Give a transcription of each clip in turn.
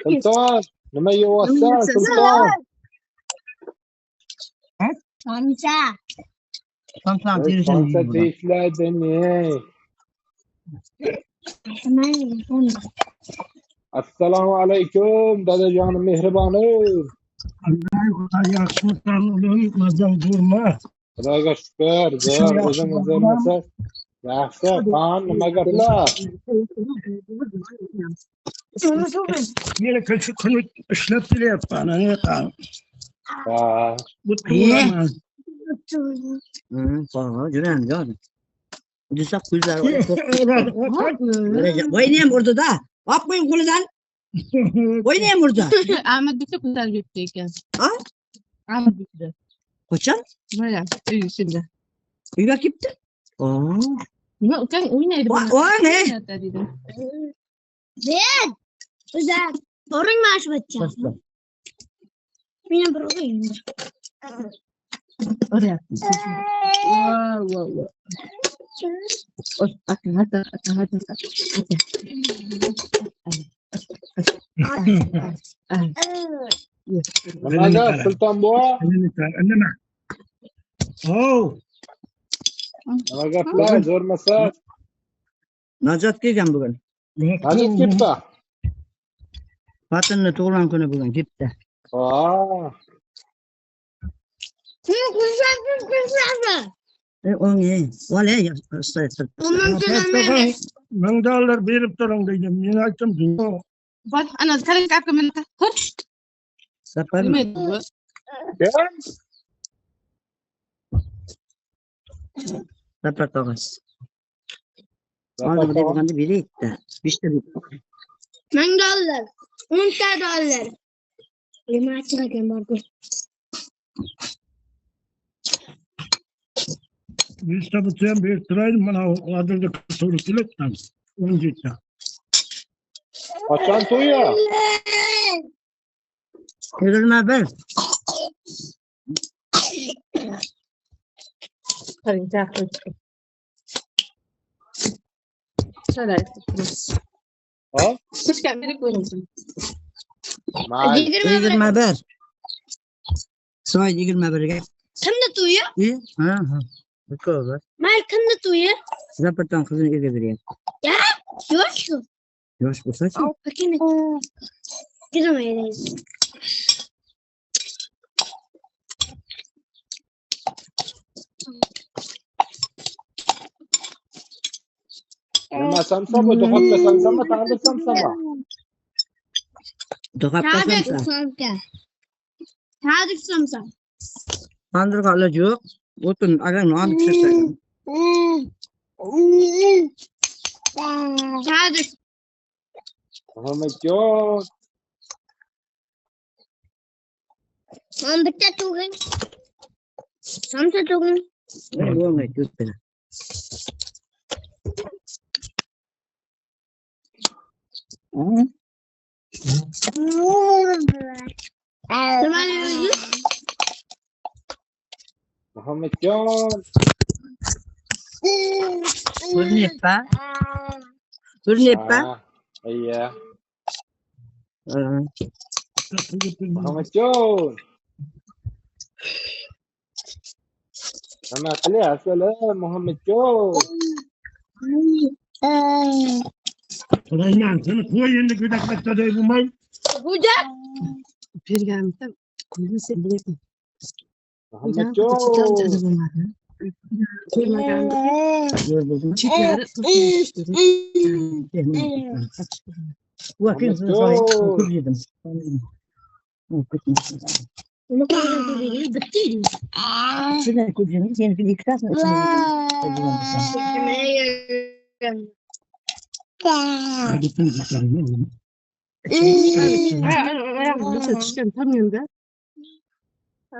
Sultan, nima yeyapsan, Sultan? Samsa. Samsa deyishlardi ne? Assalomu alaykum, dadajonim mehribonim. Xudoga shukr, zo'r, o'zimiz zo'rmasa. Yaxshi, qon, nima gaplar? Yine kunu işlep bile yapana ne kaldı? Ha, Bu tuğlamaz. Sonra gören ya. Düzak güzel. Oynayayım burada da. Bakmayın kuludan. Oynayayım burada. Ahmet bir çok güzel götürdü. Ha? Ahmet bir de. Koçan? Böyle şimdi. Bir bak gitti. Oo. Ne kan oynaydı. O ne? Zed. Güzel. Sorun mu açmayacağım? Benim buradayım. Oraya. Wow. Hadi. nimaga Sulton buva? Nima? Oh. Nima gaplar, zo'rmasa? Najot kelgan bugun. Najot ketdi. Xotinni tug'ilgan kuni bugun ketdi. Ha, O'ngi. Vale, ustaysiz. $1000 berib turing dedim. Men aytdim. Bak ana kalın kapımın hoş. Sapar. gel. Sapar tog'as. Hozir bunday bo'lganda beraydi. Beshta berdi. $1000. $1000. Lima açarken bardır. Biz de bu tüm bir tırayım bana adırda soru kilotan. 10 gitti. Qachon to'yi? Yigirma bir. Kalın kapı. Şöyle. Ha? Kuş gelmedi koyun. May. 21. Soy 21'ga. Kimde tuyu? Ha. Ko'p. Mal kimde tuyu? Zapartan qizini erga beryapti. Yosh ku. Yosh bo'lsa-chi. Pakine. Girmeyiz. Nima samsa bu, duxobga samsami, tandir samsami? Duxobga Tadik samsa. samsa. Tadik samsa. Tandirga iloji yo'q. O'tin agangni olib pishirsak. Tadik. Muhammadjon. Bitta tug'ing. Samsa tug'ing. Bo'lmaydi, ko'pda. Muhammadjon. Ko'rinyapti. Ko'rinyapti. Iya. Muhammadjon. Nima qilyapsiz, Muhammadjon? Tırayman seni koy endi gödaklıkta dey bulmay. Bucak. Berganimda ko'zini sen bilasan. Muhammadjon. Ko'rmaganda Yo'l bo'ldi. chetlari Vakit soy ko'p yedim. Bunu koyduğum bitti. Sizlar ko'p yedim. Seni bir iktasini tushgan tam yonda.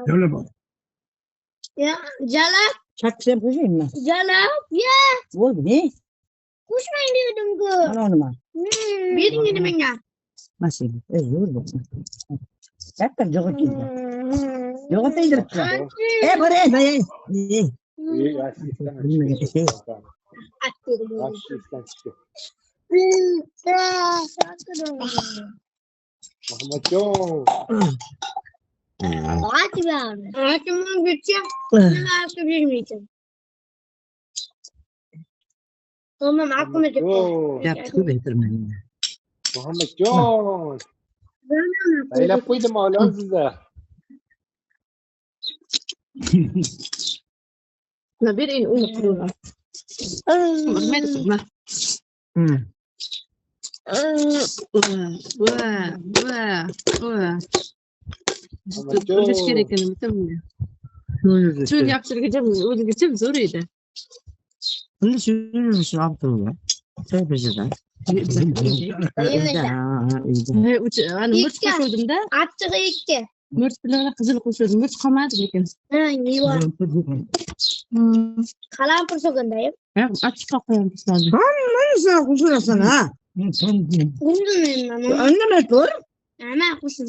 Öyle bak. Ya Jala, Çaksam koyayım mı? Jala. Ya Oldu ne? kuşmayın diyordum ku. Ana onu mu? Birin dedim ben ya. Nasıl? Yoğur bakma. Zaten jogot gibi. Jogot indir. Buraya dayı. İyi, asistan. Aferin. Asistan çıktı. Mahmutjon. Hadi be abi. Hakkımdan geçeceğim. Benim hakkı bilmeyeceğim. Tamam hakkımı geçeceğim. Mahmutjon. Yaptığı bitirmeyin. Mahmutjon. Aylap koydum oğlum size. Ne bir in unuttular. Hürmet etme. Ölüş gerekeni bitirmiyor. Şöyle yaptıracağım, öyle geçeceğim zor idi. Bunu sürüyorsun Abdullah. Tövbeciler. Hani mırt koşuyordum da, Açığı iki. mırt bilen kızıl koşuyordum, mırt kalmadı lekin. Ha iyi var. Kalan pursakındayım. Ya aç bakayım sadece. Neyse kusura sana ha. Kuşum benim ama. Anneme dur. Ama kuşum.